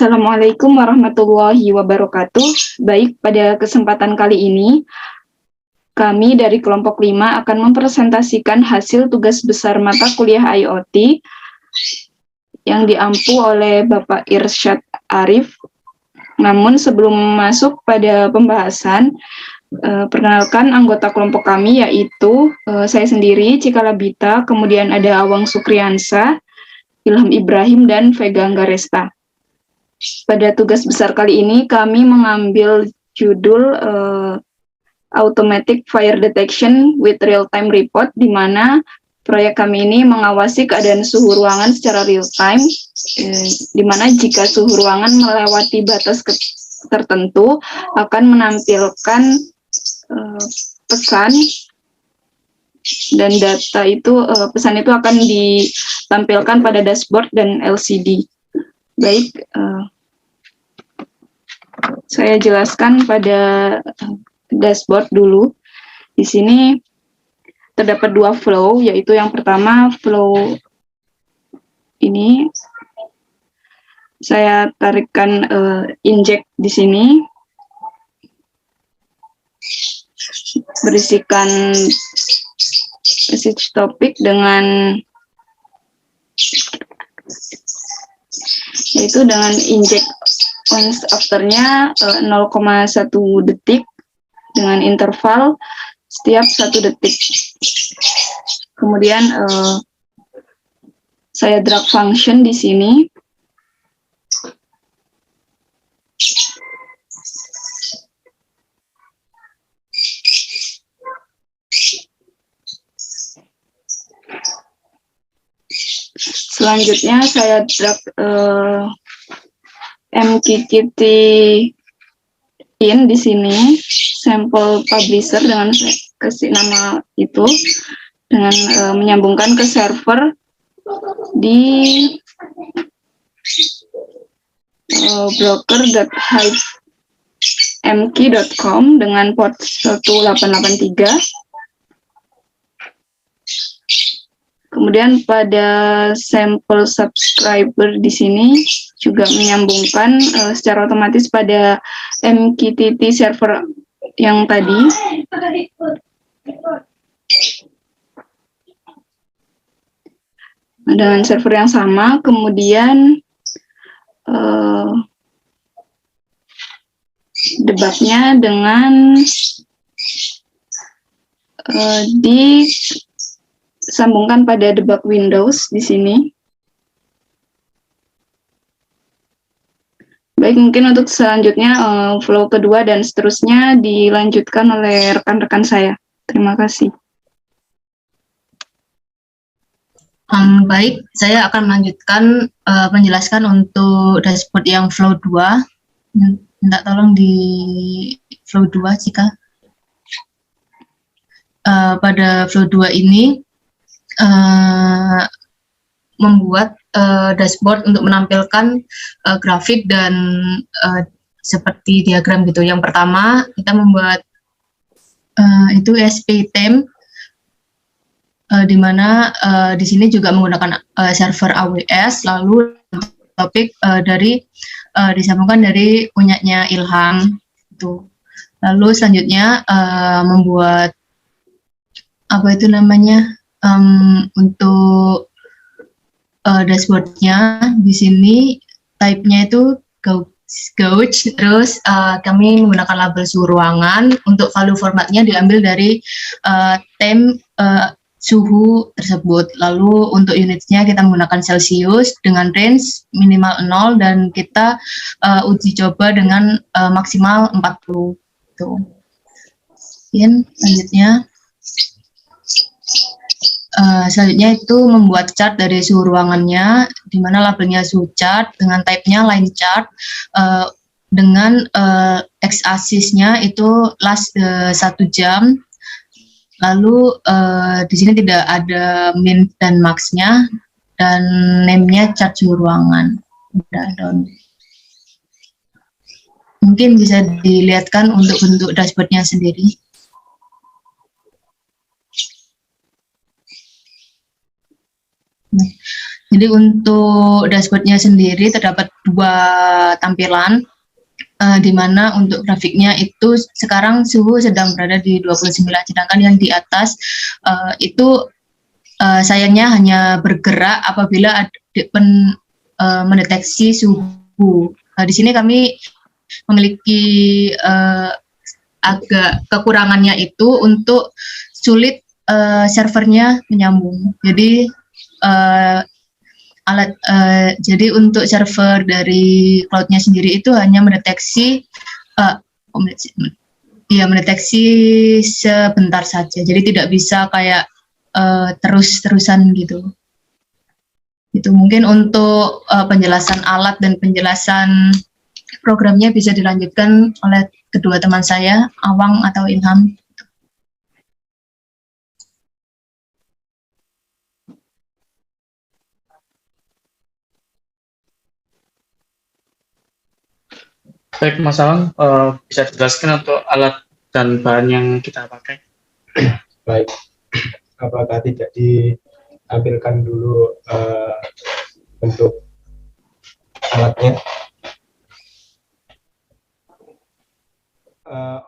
Assalamualaikum warahmatullahi wabarakatuh. Baik, pada kesempatan kali ini, kami dari kelompok 5 akan mempresentasikan hasil tugas besar mata kuliah IoT yang diampu oleh Bapak Irsyad Arif. Namun sebelum masuk pada pembahasan, perkenalkan anggota kelompok kami yaitu saya sendiri, Cika Labita, kemudian ada Awang Sukriansa, Ilham Ibrahim, dan Vega Anggaresta. Pada tugas besar kali ini kami mengambil judul Automatic Fire Detection with Real-Time Report, di mana proyek kami ini mengawasi keadaan suhu ruangan secara real-time, di mana jika suhu ruangan melewati batas tertentu akan menampilkan pesan, dan data itu, pesan itu akan ditampilkan pada dashboard dan LCD. Baik, saya jelaskan pada dashboard dulu. Di sini terdapat dua flow, yaitu yang pertama flow ini. Saya tarikkan inject di sini, berisikan message topik dengan yaitu dengan inject once after-nya 0,1 detik dengan interval setiap 1 detik. Kemudian saya drag function di sini. Selanjutnya saya drag MQTT in di sini, sampel publisher, dengan kasih nama itu, dengan menyambungkan ke server di broker.hivemq.com dengan port 1883. Kemudian pada sampel subscriber di sini juga menyambungkan secara otomatis pada MQTT server yang tadi. Dengan server yang sama, kemudian debugnya dengan disambungkan pada debug Windows di sini. Baik, mungkin untuk selanjutnya flow kedua dan seterusnya dilanjutkan oleh rekan-rekan saya. Terima kasih. Baik, saya akan melanjutkan menjelaskan untuk dashboard yang flow 2. Minta tolong di flow 2, Cika. Pada flow 2 ini membuat dashboard untuk menampilkan grafik dan seperti diagram gitu. Yang pertama kita membuat itu SPTM, di mana di sini juga menggunakan server AWS, lalu topik disambungkan dari punyanya Ilham itu. Lalu selanjutnya membuat apa itu namanya, untuk dashboardnya di sini type-nya itu gauge, terus kami menggunakan label suhu ruangan. Untuk value formatnya diambil dari tem suhu tersebut. Lalu untuk unitnya kita menggunakan Celsius dengan range minimal 0, dan kita uji coba dengan maksimal 40. Tuh. Selanjutnya itu membuat chart dari suhu ruangannya, di mana labelnya suhu chart dengan type-nya line chart, dengan x-axis-nya itu last 1 jam. Lalu di sini tidak ada min dan max-nya, dan name-nya chart suhu ruangan. Mungkin bisa dilihatkan untuk bentuk dashboard-nya sendiri. Jadi untuk dashboardnya sendiri terdapat dua tampilan, di mana untuk grafiknya itu sekarang suhu sedang berada di 29, sedangkan yang di atas itu sayangnya hanya bergerak apabila mendeteksi suhu. Di sini kami memiliki agak kekurangannya itu untuk sulit servernya menyambung. Jadi jadi untuk server dari cloud-nya sendiri itu hanya mendeteksi mendeteksi sebentar saja. Jadi tidak bisa kayak terus-terusan gitu. Itu mungkin untuk penjelasan alat dan penjelasan programnya bisa dilanjutkan oleh kedua teman saya, Awang atau Ilham. Baik, Mas Awang, bisa dijelaskan untuk alat dan bahan yang kita pakai? Baik, apakah tidak ditampilkan dulu bentuk alatnya?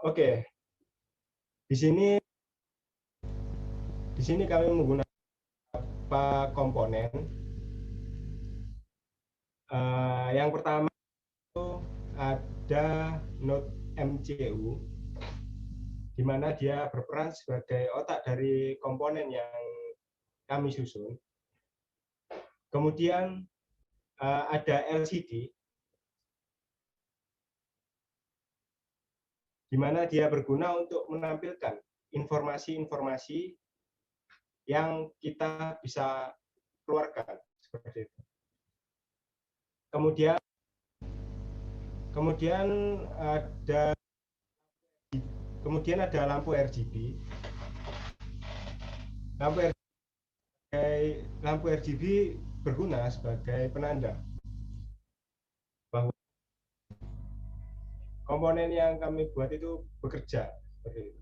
Oke. Di sini kami menggunakan beberapa komponen. Yang pertama itu ada node MCU, di mana dia berperan sebagai otak dari komponen yang kami susun. Kemudian ada LCD, di mana dia berguna untuk menampilkan informasi-informasi yang kita bisa keluarkan seperti itu. Kemudian ada lampu RGB. Lampu RGB berguna sebagai penanda bahwa komponen yang kami buat itu bekerja seperti itu.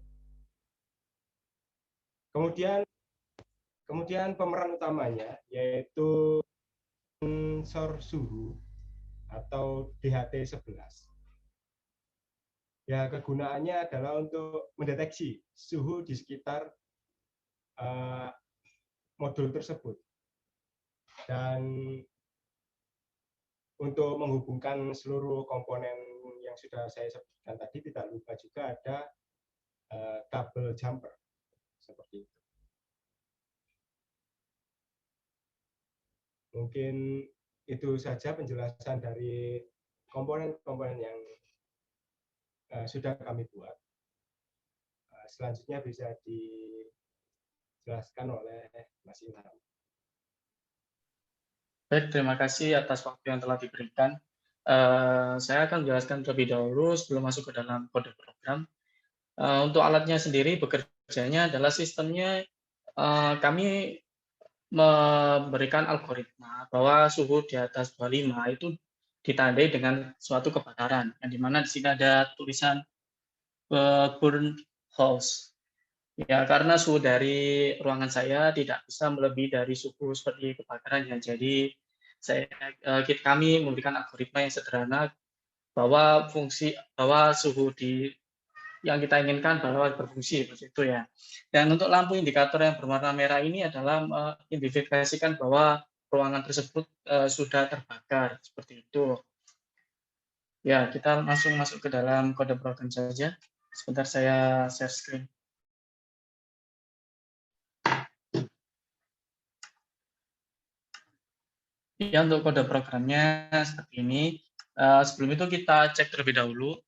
Kemudian pemeran utamanya yaitu sensor suhu atau DHT11. Ya, kegunaannya adalah untuk mendeteksi suhu di sekitar modul tersebut. Dan untuk menghubungkan seluruh komponen yang sudah saya sebutkan tadi, tidak lupa juga ada kabel jumper seperti itu. Mungkin itu saja penjelasan dari komponen-komponen yang sudah kami buat. Selanjutnya bisa dijelaskan oleh Mas Ilham. Baik, terima kasih atas waktu yang telah diberikan. Saya akan menjelaskan terlebih dahulu sebelum masuk ke dalam kode program. Untuk alatnya sendiri bekerjanya adalah sistemnya kami memberikan algoritma bahwa suhu di atas 25 itu ditandai dengan suatu kebakaran, yang dimana di sini ada tulisan burn house. Ya, karena suhu dari ruangan saya tidak bisa melebihi dari suhu seperti kebakaran ya. Jadi kami memberikan algoritma yang sederhana bahwa suhu yang kita inginkan bahwa berfungsi seperti itu ya. Dan untuk lampu indikator yang berwarna merah ini adalah mengidentifikasikan bahwa ruangan tersebut sudah terbakar seperti itu. Ya, kita langsung masuk ke dalam kode program saja. Sebentar saya share screen. Ya, untuk kode programnya seperti ini. Sebelum itu kita cek terlebih dahulu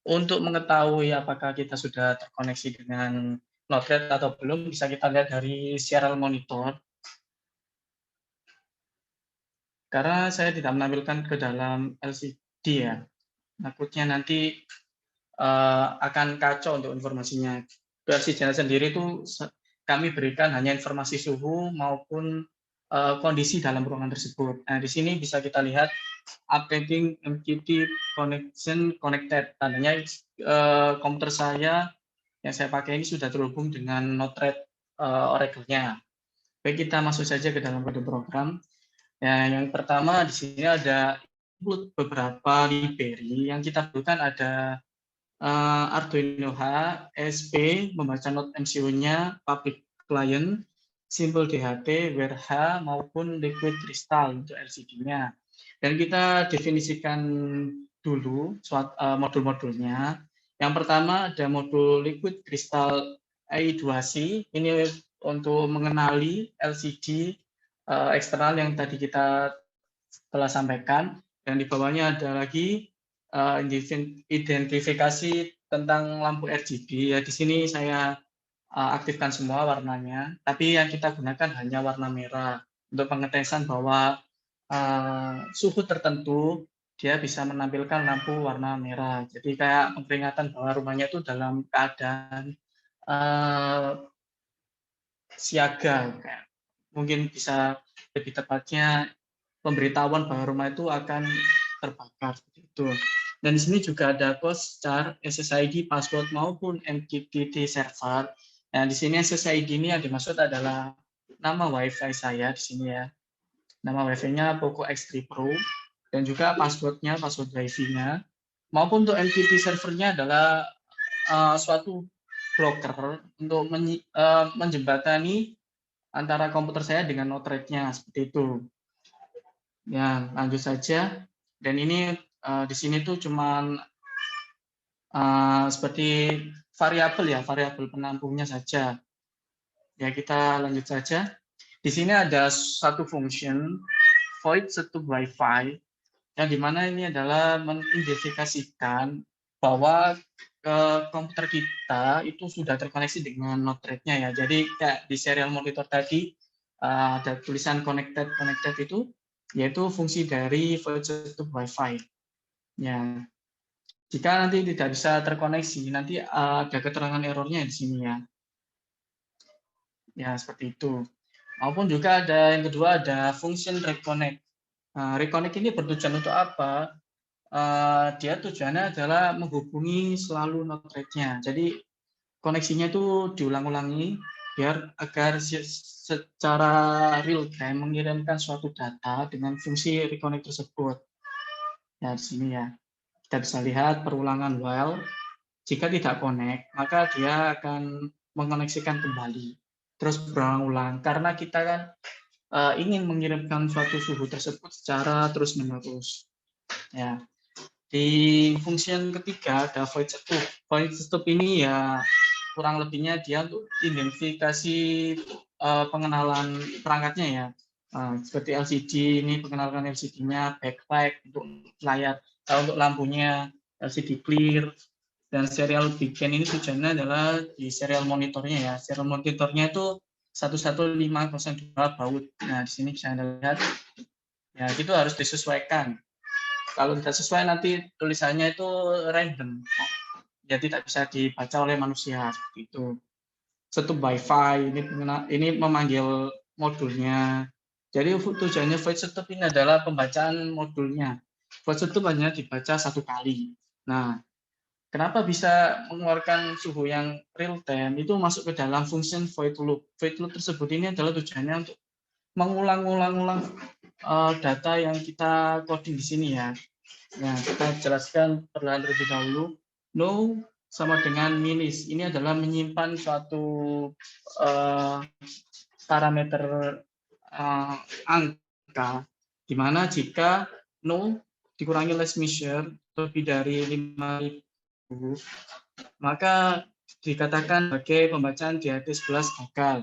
untuk mengetahui apakah kita sudah terkoneksi dengan Node-RED atau belum, bisa kita lihat dari serial monitor. Karena saya tidak menampilkan ke dalam LCD ya, takutnya nanti akan kacau untuk informasinya. LCD sendiri itu kami berikan hanya informasi suhu maupun kondisi dalam ruangan tersebut. Nah, di sini bisa kita lihat updating MQTT connection connected. Tandanya komputer saya yang saya pakai ini sudah terhubung dengan Node-RED Oracle-nya. Baik, kita masuk saja ke dalam kode program. Ya, yang pertama di sini ada include beberapa library yang kita butuhkan ada Arduino H, ESP, membaca note MCU-nya, public client, simple DHT, WRH, maupun liquid crystal untuk LCD-nya. Dan kita definisikan dulu modul-modulnya. Yang pertama ada modul liquid crystal I2C, ini untuk mengenali LCD eksternal yang tadi kita telah sampaikan. Dan di bawahnya ada lagi identifikasi tentang lampu RGB. Ya, di sini saya aktifkan semua warnanya, tapi yang kita gunakan hanya warna merah untuk pengetesan bahwa suhu tertentu dia bisa menampilkan lampu warna merah. Jadi kayak peringatan bahwa rumahnya itu dalam keadaan siaga, kayak mungkin bisa lebih tepatnya pemberitahuan bahwa rumah itu akan terbakar seperti itu. Dan di sini juga ada char, SSID, password maupun MQTT server. Nah, di sini SSID ini yang dimaksud adalah nama WiFi saya di sini ya. Nama WiFi-nya Poco X3 Pro dan juga password-nya, password WiFi-nya. Maupun untuk MQTT servernya adalah suatu broker untuk menjembatani antara komputer saya dengan node-RED-nya seperti itu. Ya, lanjut saja. Dan ini di sini tuh cuman seperti variabel ya, variabel penampungnya saja. Ya, kita lanjut saja. Di sini ada satu function void setup WiFi yang dimana ini adalah mengidentifikasikan bahwa komputer kita itu sudah terkoneksi dengan node-RED-nya ya. Jadi kayak di serial monitor tadi ada tulisan connected itu yaitu fungsi dari void setup WiFi. Ya, jika nanti tidak bisa terkoneksi, nanti ada keterangan errornya di sini ya. Ya, seperti itu. Maupun juga ada yang kedua ada function reconnect. Reconnect ini bertujuan untuk apa? Dia tujuannya adalah menghubungi selalu node-RED-nya. Jadi koneksinya itu diulang-ulangi biar agar secara real time mengirimkan suatu data dengan fungsi reconnect tersebut. Ya, di sini ya. Kita bisa lihat perulangan while. Jika tidak connect, maka dia akan mengoneksikan kembali. Terus berulang-ulang karena kita kan ingin mengirimkan suatu suhu tersebut secara terus-menerus. Ya. Di fungsi yang ketiga ada void setup. Void setup ini ya kurang lebihnya dia untuk identifikasi pengenalan perangkatnya ya. Seperti LCD ini pengenalan LCD-nya, backlight untuk layar, untuk lampunya LCD clear, dan serial beacon ini tujuannya adalah di serial monitornya ya. Serial monitornya itu 11502 baud. Nah, di sini bisa Anda lihat. Ya, itu harus disesuaikan. Kalau tidak sesuai nanti tulisannya itu random. Ya, tidak bisa dibaca oleh manusia seperti itu. Setup WiFi ini memanggil modulnya. Jadi tujuannya void setup ini adalah pembacaan modulnya. Void setup hanya dibaca satu kali. Nah, kenapa bisa mengeluarkan suhu yang real time? Itu masuk ke dalam fungsi void loop. Void loop tersebut ini adalah tujuannya untuk mengulang-ulang data yang kita coding di sini ya. Nah, kita jelaskan perlahan terlebih dahulu. No sama dengan minis. Ini adalah menyimpan suatu parameter angka di mana jika no dikurangi less measure lebih dari 5.000, maka dikatakan sebagai pembacaan DHT11 gagal.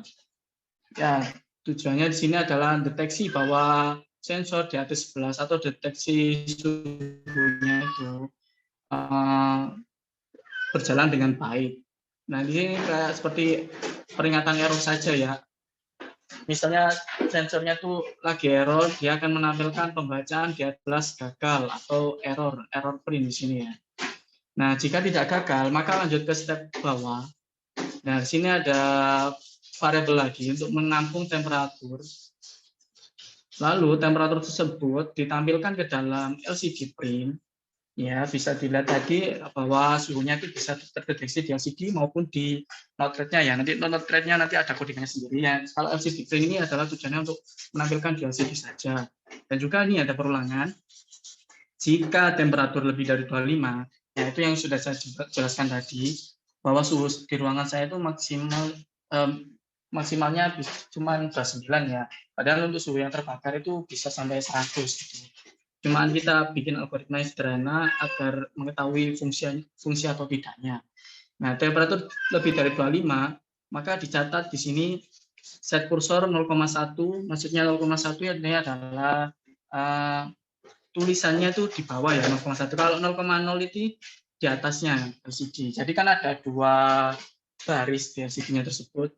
Ya, tujuannya di sini adalah deteksi bahwa sensor DHT11 atau deteksi suhunya itu berjalan dengan baik. Nah, di sini kayak seperti peringatan error saja ya. Misalnya sensornya tuh lagi error, dia akan menampilkan pembacaan DHT11 gagal atau error print di sini ya. Nah, jika tidak gagal, maka lanjut ke step bawah. Nah, di sini ada variabel lagi untuk menampung temperatur. Lalu temperatur tersebut ditampilkan ke dalam LCD print Ya, bisa dilihat tadi bahwa suhunya itu bisa terdeteksi di LCD maupun di note rate-nya ya. Nanti note rate-nya nanti ada codingannya sendiri ya. Kalau LCD Green ini adalah tujuannya untuk menampilkan di LCD saja. Dan juga ini ada perulangan. Jika temperatur lebih dari 25, ya itu yang sudah saya jelaskan tadi, bahwa suhu di ruangan saya itu maksimalnya cuma 29 ya. Padahal untuk suhu yang terbakar itu bisa sampai 100 gitu. Cuman kita bikin algoritma yang sederhana agar mengetahui fungsi atau tidaknya. Nah, temperatur lebih dari 25, maka dicatat di sini set kursor 0,1, maksudnya 0,1 ini adalah tulisannya itu di bawah ya 0,1. Kalau 0,0 itu di atasnya LCD. Jadi kan ada dua baris di LCD-nya tersebut.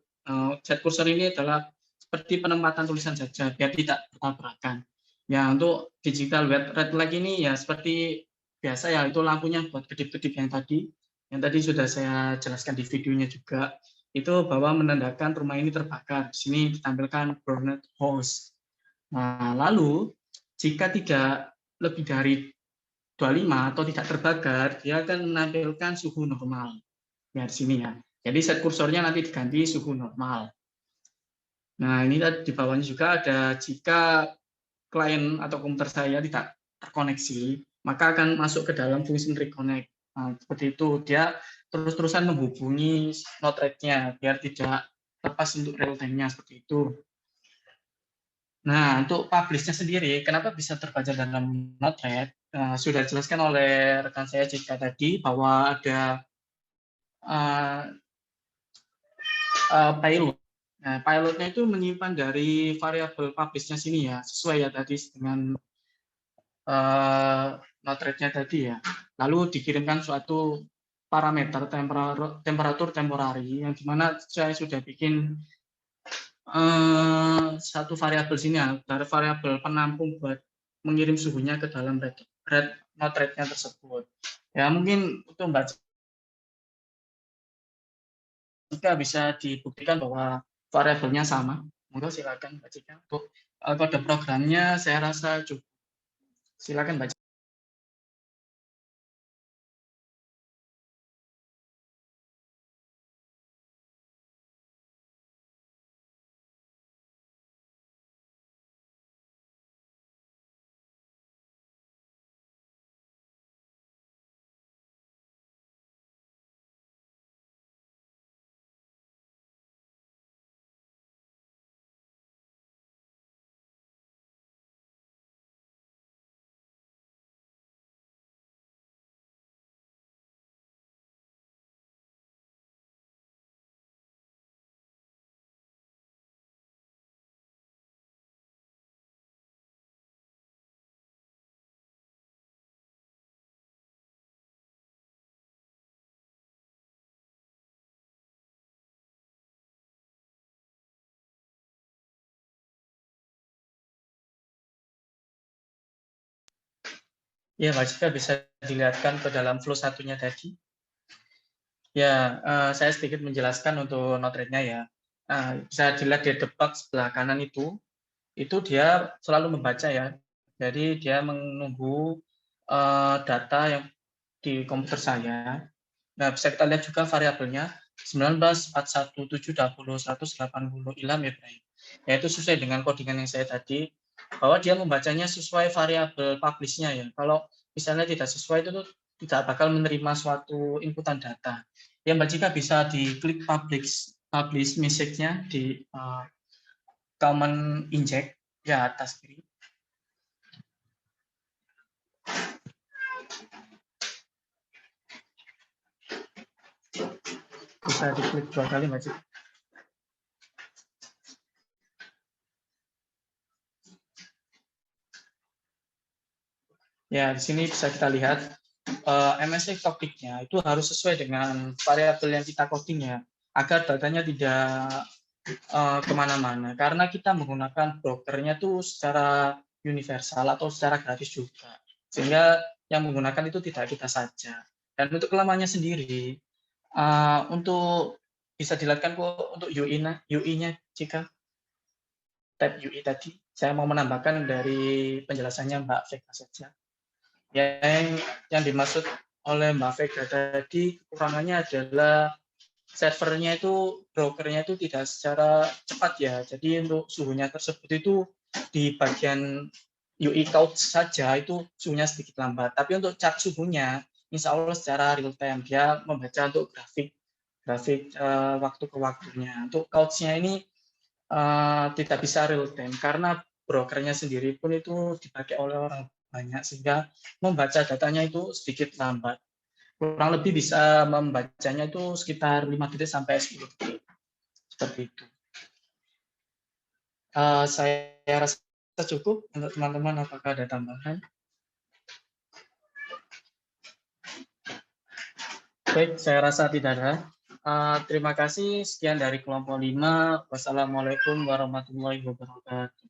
Set kursor ini adalah seperti penempatan tulisan saja biar tidak bertabrakan. Ya, untuk digital red light ini ya seperti biasa ya, itu lampunya buat kedip-kedip yang tadi sudah saya jelaskan di videonya juga, itu bahwa menandakan rumah ini terbakar. Di sini ditampilkan burned house. Nah, lalu jika tidak lebih dari 25 atau tidak terbakar, dia akan menampilkan suhu normal. Ya, di sini ya. Jadi set kursornya nanti diganti suhu normal. Nah, ini di bawahnya juga ada jika klien atau komputer saya tidak terkoneksi, maka akan masuk ke dalam fungsi reconnect. Nah, seperti itu, dia terus-terusan menghubungi note rate-nya biar tidak lepas untuk real time-nya seperti itu. Nah, untuk publish-nya sendiri, kenapa bisa terbaca dalam note rate? Sudah dijelaskan oleh rekan saya Cika tadi bahwa ada payload. Nah, pilotnya itu menyimpan dari variabel publish-nya sini ya, sesuai ya tadi dengan note rate-nya tadi ya. Lalu dikirimkan suatu parameter temperatur temporary yang dimana saya sudah bikin satu variabel sini ya, dari variabel penampung buat mengirim suhunya ke dalam note rate-nya tersebut. Ya mungkin untuk membaca jika bisa dibuktikan bahwa variabelnya sama, monggo silakan Mbak Cika. Untuk kode programnya saya rasa cukup. Silakan Mbak Cika. Ya, Mbak Cika bisa dilihatkan ke dalam flow satunya tadi. Ya, saya sedikit menjelaskan untuk note rate-nya ya. Bisa dilihat di debug sebelah kanan itu dia selalu membaca ya. Jadi dia menunggu data yang di komputer saya. Nah, bisa kita lihat juga variabelnya 19, 41, 7, 20, 180, Ilham Ibrahim. Yaitu sesuai dengan codingan yang saya tadi, bahwa dia membacanya sesuai variabel publish-nya ya. Kalau misalnya tidak sesuai itu tuh tidak bakal menerima suatu inputan data. Yang Mbak Cika bisa diklik publish message-nya di common inject ya atas kiri. Bisa diklik 2 kali Mbak Cika. Ya, di sini bisa kita lihat MSI topiknya itu harus sesuai dengan variabel yang kita coding ya, agar datanya tidak kemana-mana. Karena kita menggunakan brokernya tuh secara universal atau secara gratis juga, sehingga yang menggunakan itu tidak kita saja. Dan untuk kelemahannya sendiri, untuk bisa dilihatkan kok untuk UI-nya jika tab UI tadi, saya mau menambahkan dari penjelasannya Mbak Vega saja. Yang dimaksud oleh Mbak Vega tadi kekurangannya adalah servernya itu, brokernya itu tidak secara cepat ya. Jadi untuk suhunya tersebut itu di bagian UI count saja itu suhunya sedikit lambat. Tapi untuk chart suhunya, insya Allah secara real time dia membaca untuk grafik waktu ke waktunya. Untuk couch-nya ini tidak bisa real time karena brokernya sendiri pun itu dipakai oleh orang banyak sehingga membaca datanya itu sedikit lambat. Kurang lebih bisa membacanya itu sekitar 5 detik sampai 10 detik. Seperti itu. Saya rasa cukup untuk teman-teman. Apakah ada tambahan? Baik, saya rasa tidak ada. Terima kasih. Sekian dari kelompok 5. Wassalamualaikum warahmatullahi wabarakatuh.